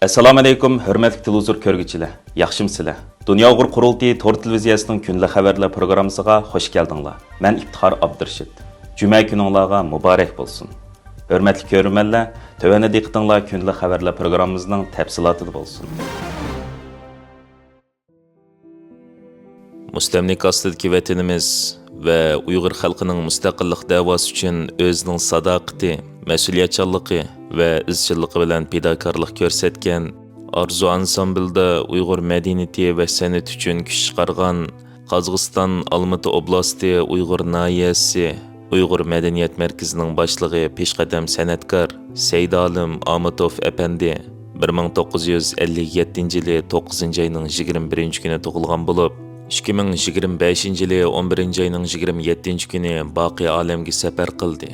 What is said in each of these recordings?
Assalomu alaykum, hurmatli televizor ko'rguvchilar. Yaxshimsizlar? Dunyo Uyg'ur qurultiyi tor televiziyasining kunlik xabarlar programmasiga xush keldinglar. Men Iftixor Abdurshid. Juma kuningizga muborak bo'lsin. Hurmatli ko'ruvchilar, tövəndə diqqətinizlər kunlik xabarlar programmamızın təfsilatı bo'lsin. Mustamlik ostidagi vatanimiz va Uyg'ur xalqining mustaqillik da'vosi uchun o'zining sadoqati, mas'uliyatchanligi va izchilligi bilan fidokorlik ko'rsatgan Arzu ansamblida Uyg'ur madaniyati va san'ati uchun kuch chiqargan Qozog'iston Olmaota oblasti Uyg'ur noyasi Uyg'ur madaniyat markazining boshlig'i peshqadam san'atkor Seydolim Amatov apandi 1957-yili 9-oyning 21-kuni tug'ilgan bo'lib, 2025-yili 11-oyning 27-kuni boqiy olamga safar qildi.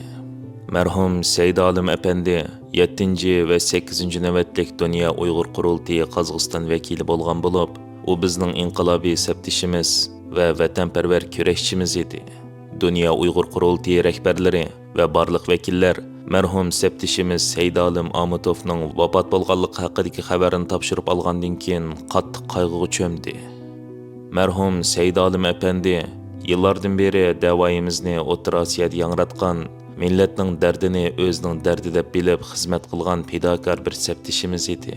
Mərhum Seydolim apandi 7 və 8 navbatlik Dünya Uyğur Qurultiyi Qozog'iston vakili bo'lgan bo'lib, u bizning inqilobiy saptishimiz va vatanparvar kurashchimiz edi. Dünya Uyğur Qurultiyi rahbarlari va barliq vakillar mərhum saptishimiz Seydolim Amatovning vafot bo'lganligi haqidagi xabarini topshirib olgandan keyin qattiq qayg'uga cho'mdi. Mərhum Seydolim apandi yillardan beri da'voyimizni O'rta Osiyoda yangratgan, millatning dardini o'zining dardi deb bilib xizmat qilgan fidokor bir saptishimiz edi.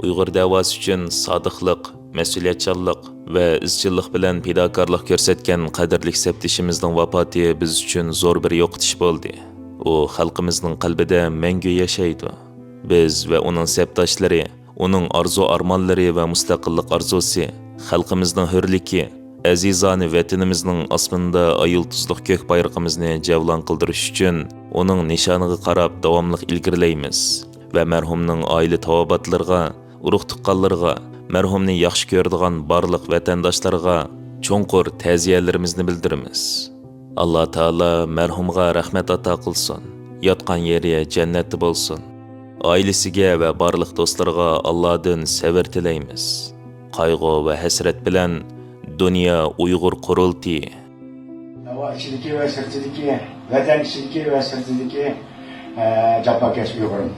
Uyg'ur da'vosi uchun sodiqlik, mas'uliyatchanlik va izchillik bilan fidokorlik ko'rsatgan qadrli saptishimizning vafoti biz uchun zo'r bir yo'qotish bo'ldi. U xalqimizning qalbida mangu yashaydi. Biz va uning sapdoshlari, uning arzu-armonlari va mustaqillik arzusi, xalqimizning hurligi, azizani vatanimizning osmonda ayıltuzluq ko'k bayrog'imizni javlon qildirish uchun uning nishoniga qarab davomli ilgirlaymiz va marhumning oila tavobatlariga, urug' tuqqanlarga, marhumni yaxshi ko'radigan barliq vatandoshlarga cho'nqur ta'ziyalarimizni bildiramiz. Alloh taolo marhumga rahmat ato qilsin, yotgan yeri jannatda bo'lsin. Oilasiga va barliq do'stlarga Allohdan sabr tilaymiz. Qayg'u va hasrat bilan Dünya Uyghur Qurultiyi. Hava içindeki ve sırtındaki, vatan içindeki ve sırtındaki Cabbakeş Uygur'um.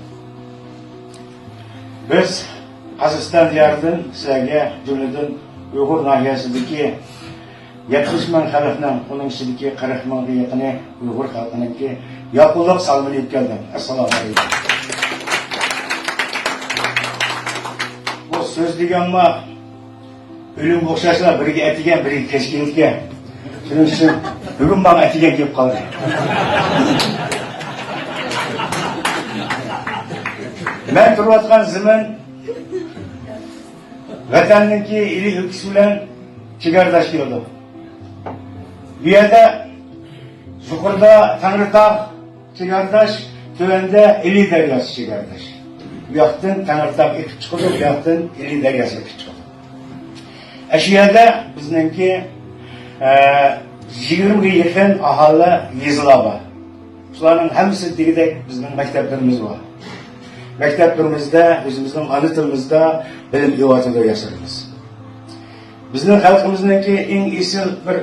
Biz Qozog'iston diyarından sizlerge cümleden Uyghur nahiyasındaki 70 bin xalqning, onun içindeki 40 binga yaqini Uyghur xalqininki yapılıq salmını yetkeldim. Assalamu alaikum. Bu söz deganma ölüm o'xshashlar biriga atigan, biriga kechkilikka. Shuning uchun bugun men atigan kelib qoldi. Men turayotgan zimin vatanniki ili ülkesi bilan chegaradash keldi. Bu yerda yuqorida Tangritog' chegaradash, tövende ili daryosi chegaradash. Bu yoqdan Tangritog' ekib chiqdi, bu yoqdan ili daryosi ekib chiqdi. Şu yerde bizdeki 20 ga yaqin aholi yezilar bor. Shularning hammasi degidek bizning maktablarimiz bor. Maktablarimizda o'zimizning ona tilimizda bilim yuvotida yashaymiz. Bizning xalqimizningki eng esil bir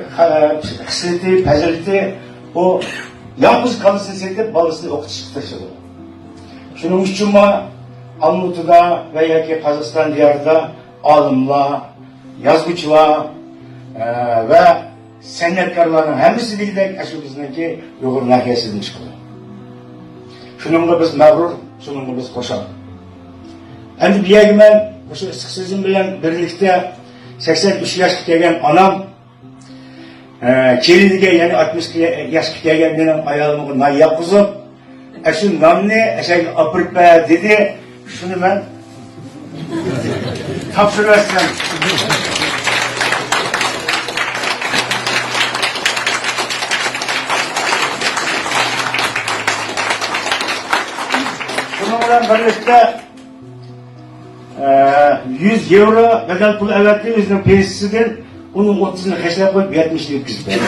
xislati, fazilati o yolg'iz qolsin setib bolasini o'qitishga tirishadi. Shuning uchun Olmaotada va yoki Qozog'iston diyorida olimlar, yazgıçılar ve sanatkarların hepsi degidek şu bizdeki Uyghur nahiyasidan chiqdi. Shuningga biz mag'rur, shuningga biz qo'sham. Endi bu yerga men o'sha issiq so'zim bilan birlikda 83 yoshga kelgan onam keliniga, ya'ni 60 yoshga kelgan mening ayolimga non yoqizib, shu nonni ashaga opirib ber dedi. Shuni men topshirasam. Bununla birlikte 100 euro bedel pul evletti, özünün pensisinden onun 30'ını heşlep koyup 70'ini yetkizdi.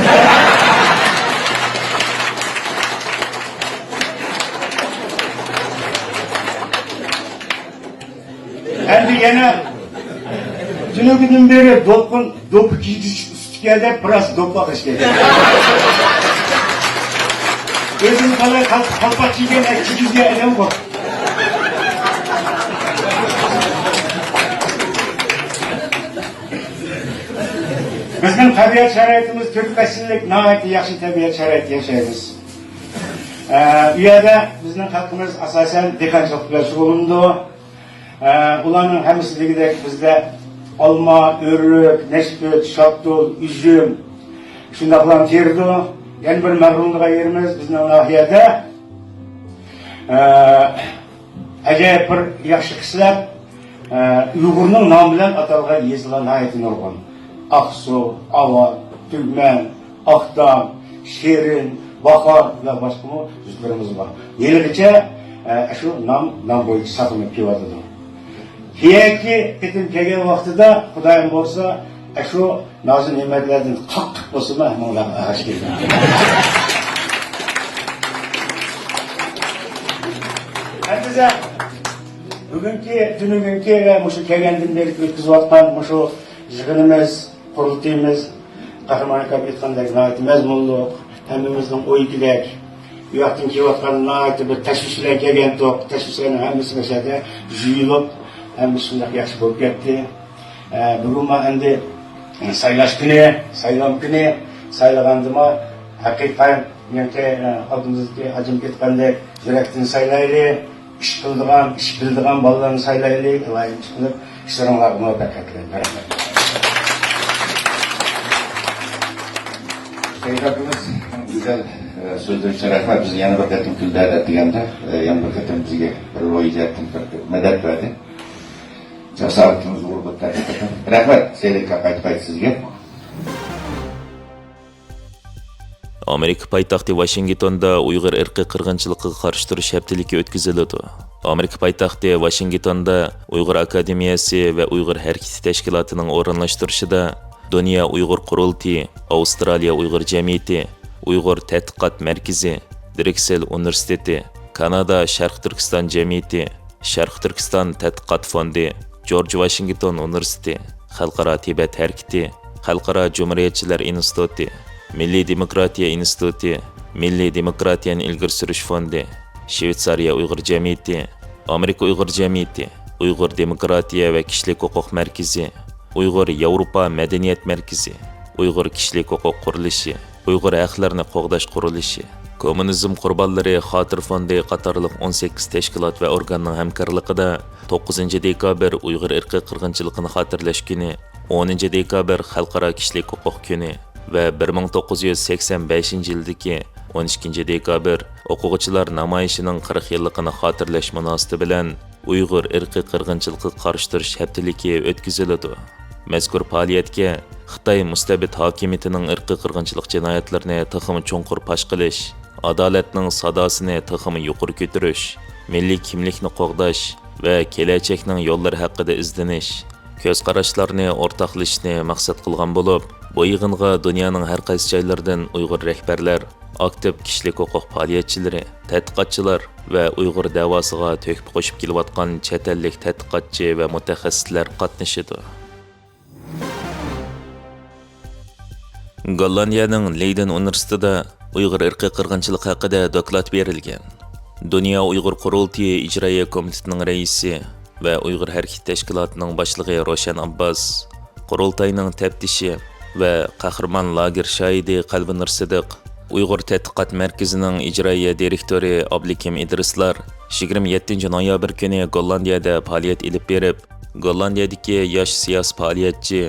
Endi yine dünü günden beri dopu üstü geldi, biraz dopa kış geldi. Özünü kalpak çiğden 200'e elem var. Bizning tabiat sharoitimiz 4 fasllik nihoyatda yaxshi tabiat sharoitida yashaymiz. Bu yerda bizning xalqimiz asosan dehqonchilik bilan shug'ullanadi. Ularning hammasidagidek bizda olma, o'rik, nashput, shotdol, üzüm shundoqlar terdi. Yana bir mag'rurlikqa yerimiz bizning nahiyada ajoyib bir yaxshi qishlar Uyg'urning nomi bilan atalgan yezilgan nihoyatda nurg'un. Aksu, Avar, Tugman, Aqdam, Şerin, Bahar ve başka yüzlerimiz var. Yılgıca şu nam boyunca saklanıp kıyvadıdır. Hiyaki ketim kegen vaxtıda Xudayım olsa şu nazı nimetlerden kalktık olsa hemen ağaç geldi. Herkese bugünkü, dününkü ve şu kegendin beri ötküzü atkan şu yığınımız, kurultuyumuz, kahramanı kapitkanlar nahiyeti mezmunluq, hemmimizin oy gidek, uyaqtın ki vatkan nahiyeti bir teşvişler kegen toq, teşvişlerin hemmisi mesela juyulup, hemmisi yaxşı bulup gitti. Bugün ben endi saylaş günü, saylam günü, saylagandığıma hakikaten yani adımızdaki hacım ketkenler yürekten saylaylı, iş bildiğen balalarını saylaylı, layık çıkınıp işlerimlerine berketleyin. Sayıdakımız güzel sözler için rahmet. Bizi yana bir katım külder ettiğinde, yana bir katım bize bir oy icattın, medet verdi. Çok sağlıkımız grubu tercih ettim. Rahmet, seyrekle kayıt sizge. Amerika poytaxti Washingtonda Uyg'ur irqiy qirg'inchiligiga qarshi turish haftaligi o'tkaziladi. Amerika poytaxti Washingtonda Uyg'ur akademiyasi va Uyg'ur harakati tashkilotining o'rinlashtirishida Dünya Uyg'ur Qurultiyi, Avstraliya Uyg'ur Jamiyati, Uyg'ur Tadqiqot Markazi, Drexel Universiteti, Kanada Sharq Turkiston Jamiyati, Sharq Turkiston Tadqiqot Fondi, George Washington Universiteti, Xalqaro Tibet harakati, Xalqaro Jumuriyatchilar instituti, Milliy demokratiya instituti, Milliy demokratiyani ilgari surish fondi, Shveysariya Uyg'ur Jamiyati, Amerika Uyg'ur Jamiyati, Uyg'ur demokratiya va kishilik huquq markazi, Uyg'ur Yevropa madaniyat markazi, Uyg'ur kishilik huquq qurilishi, Uyg'ur haqlarini qo'g'dash qurilishi, Kommunizm qurbonlari xotir fondi qatorliq 18 tashkilot va organning hamkorligida 9 dekabr Uyg'ur irqiy qirg'inchiligini xotirlash kuni, 10 dekabr Xalqaro kishilik huquq kuni va 1985 yildagi 12 dekabr o'quvchilar namoyishining 40 yilligini xotirlash munosabati bilan Uyg'ur irqiy qirg'inchiligiga qarshi turish haftaligi o'tkaziladi. Mazkur faoliyatga Xitoy mustabid hokimiyatining irqiy qirg'inchilik jinoyatlarini taxmi cho'nqur pash qilish, adolatning sadosini taxmi yuqori ko'tarish, milliy kimlikni qo'g'dash va kelajakning yo'llari haqida izlanish, ko'z qarashlarni o'rtoqlashishni maqsad qilgan bo'lib, bu yig'inga dunyoning har qaysi joylaridan Uyg'ur rahbarlar, aktiv kishilik huquq faoliyatchilari, tadqiqotchilar va Uyg'ur davosiga to'kib qo'shib kelayotgan chet ellik tadqiqotchi va mutaxassislar qatnashadi. Gollandiyaning Leiden universitetida Uyg'ur irqiy qirg'inchilik haqida doklad berilgan. Dünya Uyg'ur Qurultiyi ijroiya komitetining raisi va Uyg'ur harakati tashkilotining boshlig'i Roshan Abbas, qurultayning taftishi va qahramon lager shoidi Qalbinur Sidiq, Uyg'ur tadqiqot markazining ijroiya direktori Oblikim Idrislar 27 noyabr kuni Gollandiyada faoliyat olib berib, Gollandiyadagi yosh siyosiy faoliyatchi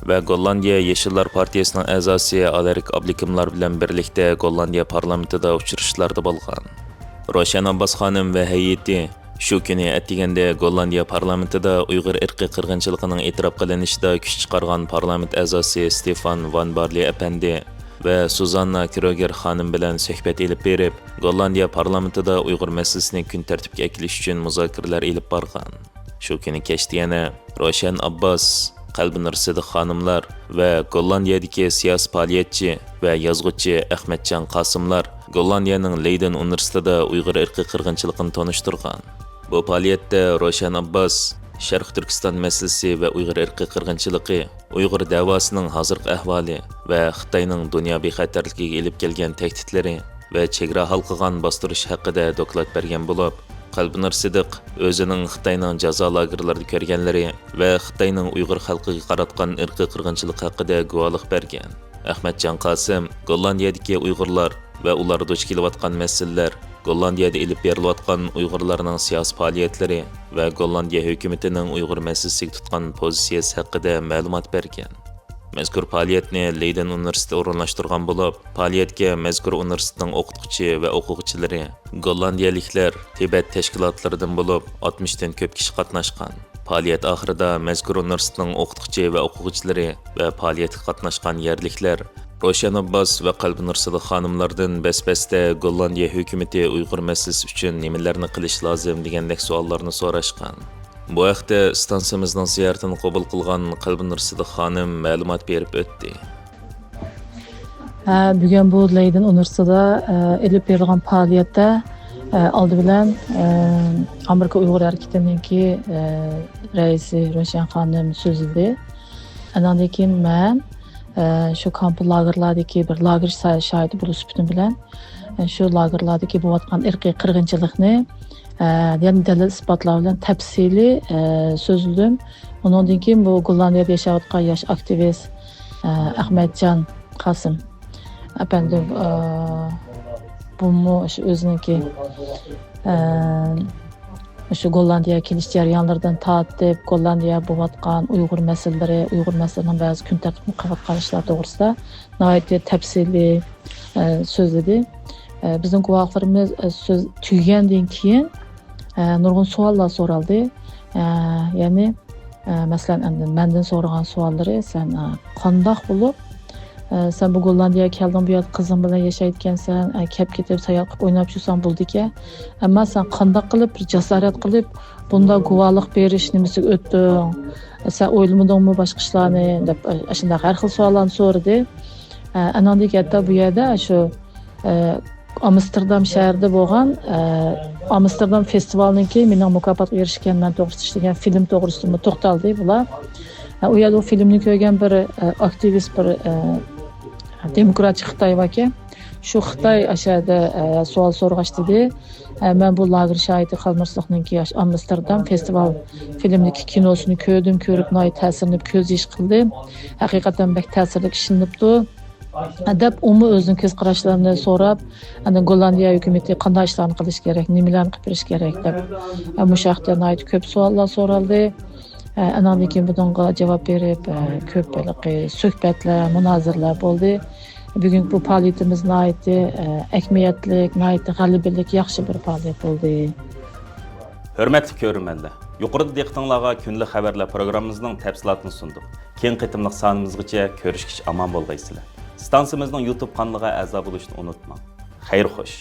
va Gollandiya Yeshillar partiyasining a'zosi Alarik Oblikimlar bilan birlikda Gollandiya parlamentida uchrashishlarda bo'lgan. Roshan Abbas xonim va hay'ati shu kuni atiganda Gollandiya parlamentida Uyg'ur irqiy qirg'inchiligining e'tirof qilinishida kuch chiqargan parlament a'zosi Stefan Van Barli apandi va Suzanna Kroger xonim bilan suhbat elib berib, Gollandiya parlamentida Uyg'ur masalasini kun tartibga kelish uchun muzokaralar elib borgan. Shu kuni kechda yana Roshan Abbas, Qalbinur Sidiq xonimlar va Gollandiyadagi siyosiy faoliyatchi va yozuvchi Ahmadjon Qosimlar Gollandiyaning Leiden universitetida Uyg'ur irqiy qirg'inchiligini tanishtirgan. Bu faoliyatda Roshan Abbas Sharq Turkiston masalasi va Uyg'ur irqiy qirg'inchiligi, Uyg'ur davosining hozirgi ahvoli va Xitoyning dunyo bexatarligiga elib kelgan tahdidlari va chegara halqigan bostirish haqida doklad bergan bo'lib, Qalbinur Sidiq o'zining Xitoyning jazo lagerlarida ko'rganlari va Xitoyning Uyg'ur xalqiga qaratgan irqiy qirg'inchilik haqida guvohlik bergan. Ahmadjon Qosim Gollandiyadagi Uyg'urlar va ular duch kelayotgan masalalar, Gollandiyada ilib berilayotgan Uyg'urlarning siyosiy faoliyatlari va Gollandiya hukumatining Uyg'ur masalasiga tutgan pozitsiyasi haqida ma'lumot bergan. Mazkur faoliyatni Leiden universiteti o'rinlashtirgan bo'lib, faoliyatga mazkur universitetning o'qituvchi va o'quvchilari, gollandiyaliklar, Tibet tashkilotlaridan bo'lib 60 dan ko'p kishi qatnashgan. Faoliyat oxirida mazkur universitetning o'qituvchi va o'quvchilari va faoliyatga qatnashgan yerliklar Roshan Abbas va Qalbinur Sidiq xonimlardan bas-basda Gollandiya hukumati Uyg'ur masalasi uchun nimalarni qilish lozim degandek savollarni so'rashgan. Bu haqda stansiyamizning ziyoratini qabul qilgan Qalbinur Sidiq xonim ma'lumot berib o'tdi. Bugun bu Leiden universitetida ilib berilgan faoliyatda oldi bilan Amerika Uyg'ur harakatininki raisi Roshan xonim so'zladi. Andan keyin men shu kamp lagerlardagi bir lager shohidi bo'lish suhbatim bilan shu lagerlardagi bo'layotgan irqiy qirg'inchilikni yani dalil isbotlar bilan tafsili so'zladim. Undan keyin bu Gollandiyada yashayotgan yosh aktivist Ahmadjon Qosim efendim bu o'ziniki şu Gollandiya kelish jarayonlaridan tortib Gollandiya bo'layotgan Uyg'ur masalalarining ba'zi kun tartibini qavatgan ishlar to'g'risida nihoyatda tafsili so'zladi. Bizning guvohlarimiz so'z tugagandan keyin nurg'un savollar so'raldi. Ya'ni masalan mendan so'ragan savollari sen qandoq bo'lib sen bu Gollandiyaga kelding, bu yerda qizing bilan yashayotgansan, kelib ketib sayohat qilib o'ynab yursan bo'ldi-ku. Ammo sen qandoq qilib bir jasorat qilib bunda guvohlik berish nimasiga o'tding? Sen o'ylamadingmi boshqa ishlarni deb shunday har xil savollarni so'radi. Anandik hatto bu yerda shu Amsterdam shahrida bo'lgan Amsterdam festivalininki mening mukofotga erishganman to'g'risida ishlagan film to'g'risida to'xtaldi bular. U yerda o filmni ko'rgan bir aktivist bir demokratik Xitoy vaki. Shu Xitoy ashada savol so'rg'ash dedi. Men bu lager shohidi Qalbinur Sidiqninki Amsterdam festival filmdagi kinosini ko'rdim, ko'rib nihoyat ta'sirni ko'z yish qildim. Haqiqatan bak ta'sirli ishinibdi. Deb umi o'zining ko'z qarashlarini so'rab, ana Gollandiya hukumati qanday ishlarni qilish kerak, nimalarni qilib berish kerak deb bu shaxtda nihoyat ko'p savollar so'raldi. Andan keyin bunga javob berib, ko'p suhbatlar, munozirlar bo'ldi. Bugungi bu faoliyatimiz nihoyat ahamiyatli, nihoyat g'alabalik, yaxshi bir faoliyat bo'ldi. Hörmətli görürmənlər, yuqorida diqqətinizə günlük xəbərlər proqramımızın təfsilatını sunduq. Keyin qitimliq sanımızgacha görüşkiç aman bolğaysızlar. Stansiyamızın YouTube kanalına əza oluşni unutmang. Xeyr xoş.